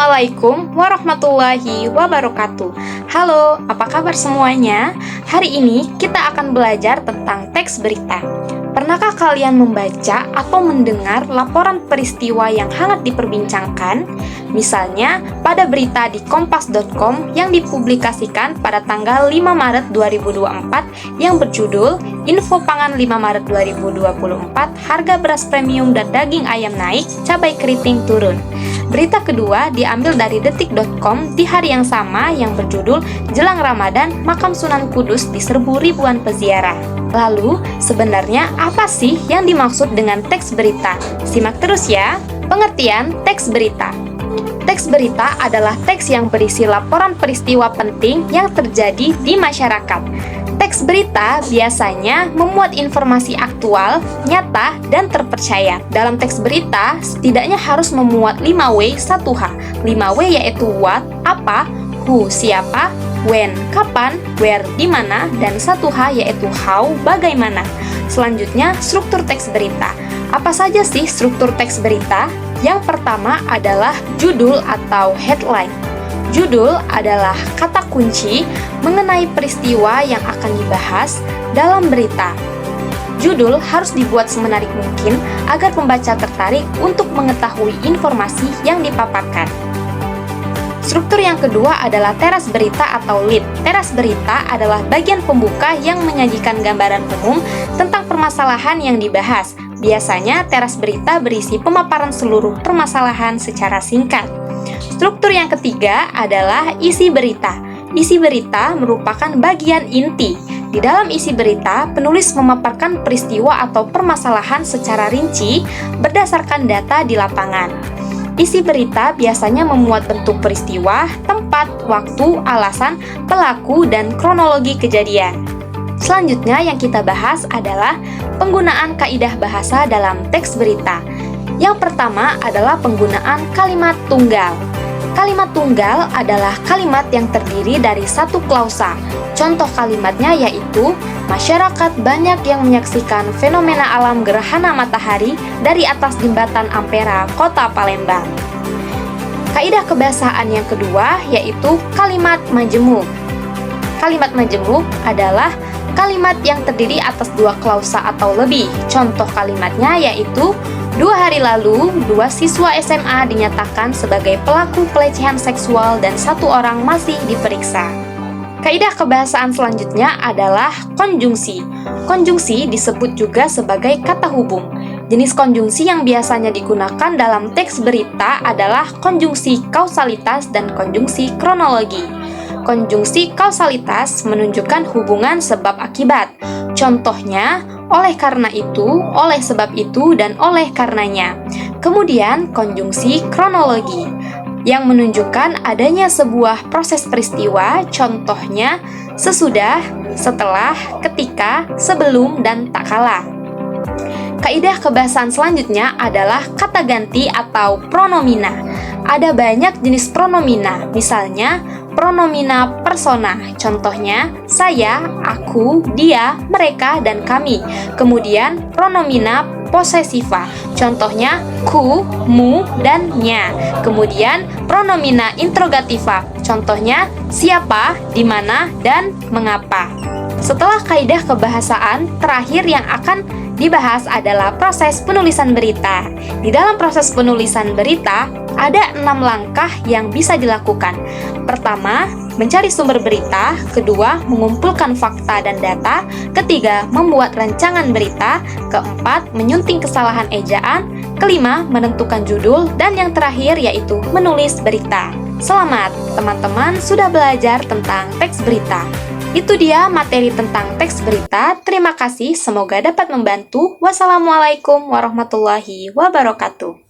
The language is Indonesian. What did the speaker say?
Assalamualaikum warahmatullahi wabarakatuh. Halo, apa kabar semuanya? Hari ini kita akan belajar tentang teks berita. Pernahkah kalian membaca atau mendengar laporan peristiwa yang hangat diperbincangkan? Misalnya, pada berita di kompas.com yang dipublikasikan pada tanggal 5 Maret 2024 yang berjudul Info Pangan 5 Maret 2024, harga beras premium dan daging ayam naik, cabai keriting turun. Berita kedua diambil dari detik.com di hari yang sama yang berjudul Jelang Ramadan, Makam Sunan Kudus diserbu ribuan peziarah. Lalu, sebenarnya apa sih yang dimaksud dengan teks berita? Simak terus ya. Pengertian teks berita. Teks berita adalah teks yang berisi laporan peristiwa penting yang terjadi di masyarakat. Teks berita biasanya memuat informasi aktual, nyata, dan terpercaya. Dalam teks berita, setidaknya harus memuat 5W 1H. 5W yaitu what, apa, who, siapa, when, kapan, where, di mana, dan 1H yaitu how, bagaimana. Selanjutnya, struktur teks berita. Apa saja sih struktur teks berita? Yang pertama adalah judul atau headline. Judul adalah kata kunci mengenai peristiwa yang akan dibahas dalam berita. Judul harus dibuat semenarik mungkin agar pembaca tertarik untuk mengetahui informasi yang dipaparkan. Struktur yang kedua adalah teras berita atau lead. Teras berita adalah bagian pembuka yang menyajikan gambaran umum tentang permasalahan yang dibahas. Biasanya teras berita berisi pemaparan seluruh permasalahan secara singkat. Struktur yang ketiga adalah isi berita. Isi berita merupakan bagian inti. Di dalam isi berita, penulis memaparkan peristiwa atau permasalahan secara rinci berdasarkan data di lapangan. Isi berita biasanya memuat bentuk peristiwa, tempat, waktu, alasan, pelaku, dan kronologi kejadian. Selanjutnya yang kita bahas adalah penggunaan kaidah bahasa dalam teks berita. Yang pertama adalah penggunaan kalimat tunggal. Kalimat tunggal adalah kalimat yang terdiri dari satu klausa. Contoh kalimatnya yaitu, masyarakat banyak yang menyaksikan fenomena alam gerhana matahari dari atas jembatan Ampera, Kota Palembang. Kaidah kebahasaan yang kedua yaitu kalimat majemuk. Kalimat majemuk adalah kalimat yang terdiri atas dua klausa atau lebih. Contoh kalimatnya yaitu, 2 hari lalu, 2 siswa SMA dinyatakan sebagai pelaku pelecehan seksual dan 1 orang masih diperiksa. Kaidah kebahasaan selanjutnya adalah konjungsi. Konjungsi disebut juga sebagai kata hubung. Jenis konjungsi yang biasanya digunakan dalam teks berita adalah konjungsi kausalitas dan konjungsi kronologi. Konjungsi kausalitas menunjukkan hubungan sebab akibat. Contohnya, oleh karena itu, oleh sebab itu, dan oleh karenanya. Kemudian, konjungsi kronologi yang menunjukkan adanya sebuah proses peristiwa, contohnya sesudah, setelah, ketika, sebelum, dan tak kala. Kaidah kebahasaan selanjutnya adalah kata ganti atau pronomina. Ada banyak jenis pronomina, misalnya pronomina persona, contohnya saya, aku, dia, mereka, dan kami. Kemudian pronomina posesiva, contohnya ku, mu, dan nya. Kemudian pronomina interrogativa, contohnya siapa, di mana, dan mengapa. Setelah kaidah kebahasaan, terakhir yang akan dibahas adalah proses penulisan berita. Di dalam proses penulisan berita, ada 6 langkah yang bisa dilakukan. Pertama, mencari sumber berita. Kedua, mengumpulkan fakta dan data. Ketiga, membuat rancangan berita. Keempat, menyunting kesalahan ejaan. Kelima, menentukan judul. Dan yang terakhir yaitu menulis berita. Selamat, teman-teman sudah belajar tentang teks berita. Itu dia materi tentang teks berita. Terima kasih, semoga dapat membantu. Wassalamualaikum warahmatullahi wabarakatuh.